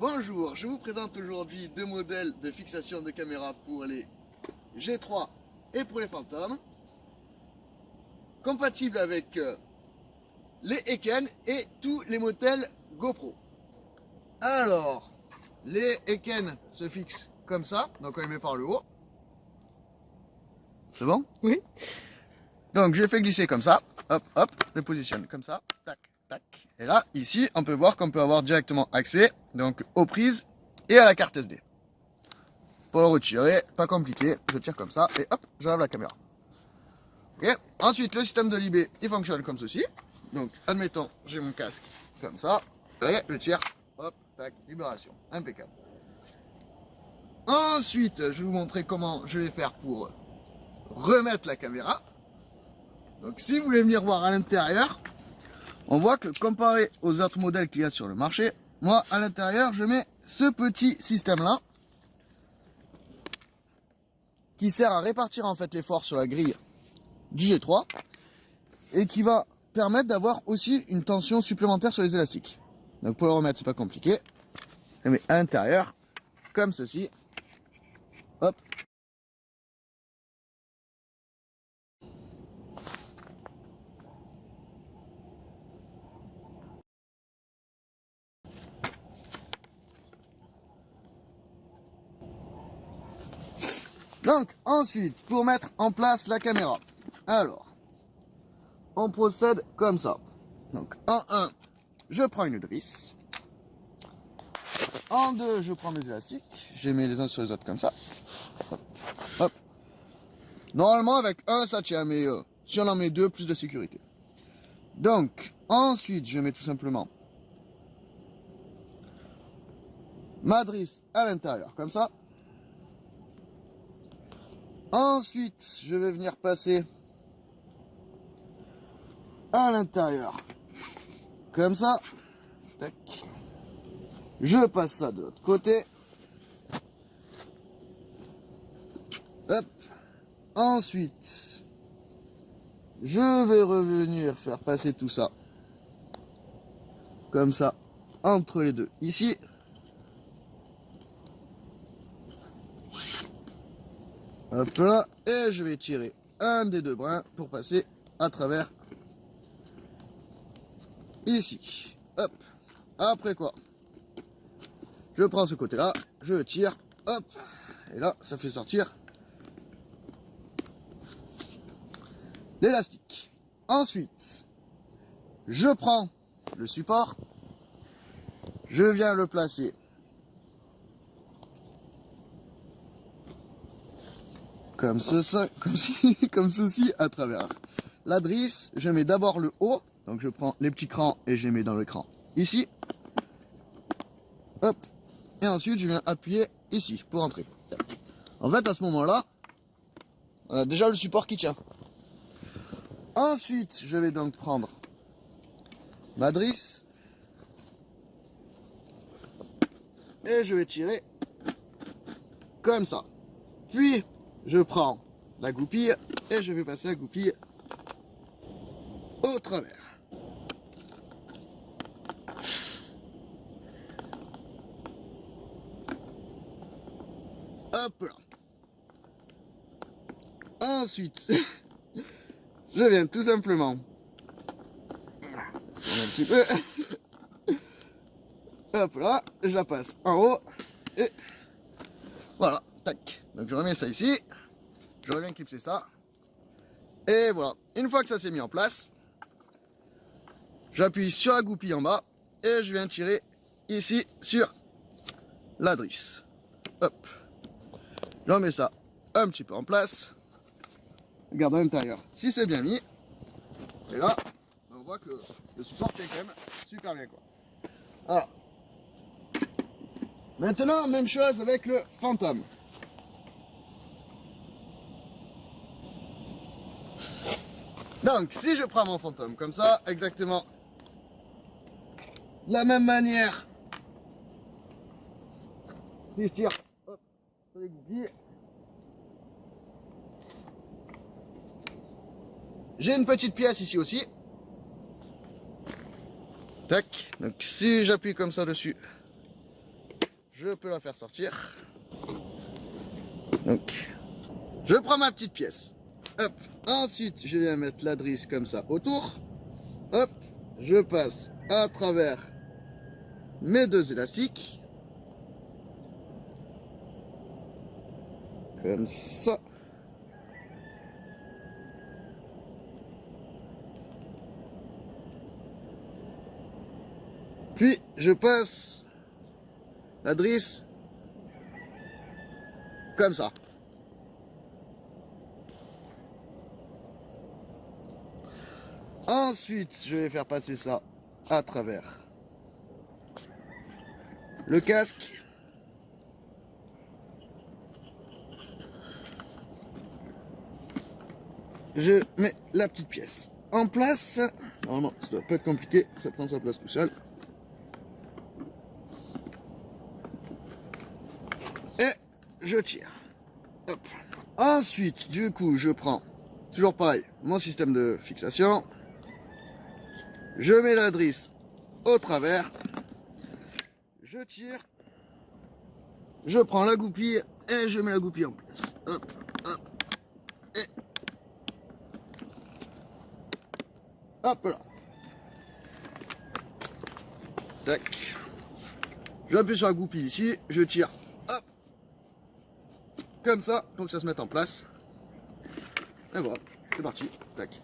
Bonjour, je vous présente aujourd'hui deux modèles de fixation de caméra pour les G3 et pour les Phantom, compatibles avec les Eken et tous les modèles GoPro. Alors, les Eken se fixent comme ça, donc on les met par le haut. C'est bon? Oui. Donc je fais glisser comme ça, hop, hop, je les positionne comme ça, tac, tac. Et là, ici, on peut voir qu'on peut avoir directement accès donc aux prises et à la carte SD. Pour le retirer, pas compliqué, je tire comme ça et hop, j'enlève la caméra. Ok. Ensuite, le système de Libé, il fonctionne comme ceci. Donc, admettons, j'ai mon casque comme ça, et je tire, hop, tac, libération, impeccable. Ensuite, je vais vous montrer comment je vais faire pour remettre la caméra. Donc si vous voulez venir voir à l'intérieur, on voit que comparé aux autres modèles qu'il y a sur le marché, moi à l'intérieur je mets ce petit système là qui sert à répartir en fait l'effort sur la grille du G3 et qui va permettre d'avoir aussi une tension supplémentaire sur les élastiques. Donc pour le remettre c'est pas compliqué, je mets à l'intérieur comme ceci, hop. Donc ensuite, pour mettre en place la caméra, alors, on procède comme ça. Donc en 1, je prends une drisse. En 2, je prends mes élastiques. Je les mets les uns sur les autres comme ça. Hop, hop. Normalement, avec un, ça tient, mais si on en met deux, plus de sécurité. Donc, ensuite, je mets tout simplement ma drisse à l'intérieur, comme ça. Ensuite, je vais venir passer à l'intérieur, comme ça. Tac. Je passe ça de l'autre côté. Hop. Ensuite, je vais revenir faire passer tout ça, comme ça, entre les deux, ici. Hop là, et je vais tirer un des deux brins pour passer à travers ici. Hop. Après quoi, je prends ce côté-là, je tire, hop, et là, ça fait sortir l'élastique. Ensuite, je prends le support, je viens le placer comme ceci, comme ceci à travers la drisse. Je mets d'abord le haut, donc je prends les petits crans et je les mets dans le cran ici. Hop, et ensuite je viens appuyer ici pour entrer. En fait, à ce moment-là, on a déjà le support qui tient. Ensuite, je vais donc prendre ma drisse et je vais tirer comme ça. Puis, je prends la goupille et je vais passer la goupille au travers. Hop là. Ensuite, je viens tout simplement un petit peu. Hop là, je la passe en haut et voilà, tac. Donc je remets ça ici, je reviens clipser ça et voilà. Une fois que ça s'est mis en place, j'appuie sur la goupille en bas et je viens tirer ici sur la drisse. Hop, je remets ça un petit peu en place. Regarde à l'intérieur si c'est bien mis. Et là, on voit que le support tient quand même super bien quoi. Voilà. Maintenant, même chose avec le Phantom. Donc, si je prends mon Phantom comme ça, exactement de la même manière, si je tire, hop, sur les goupilles, j'ai une petite pièce ici aussi. Tac, donc si j'appuie comme ça dessus, je peux la faire sortir. Donc, je prends ma petite pièce. Hop. Ensuite, je viens mettre la drisse comme ça autour. Hop. Je passe à travers mes deux élastiques. Comme ça. Puis, je passe la drisse comme ça. Ensuite, je vais faire passer ça à travers le casque. Je mets la petite pièce en place. Normalement, ça doit pas être compliqué, ça prend sa place tout seul. Et je tire. Hop. Ensuite, du coup, je prends, toujours pareil, mon système de fixation. Je mets la drisse au travers. Je tire. Je prends la goupille et je mets la goupille en place. Hop, hop. Et hop là. Tac. J'appuie sur la goupille ici, je tire. Hop. Comme ça, pour que ça se mette en place. Et voilà, c'est parti. Tac.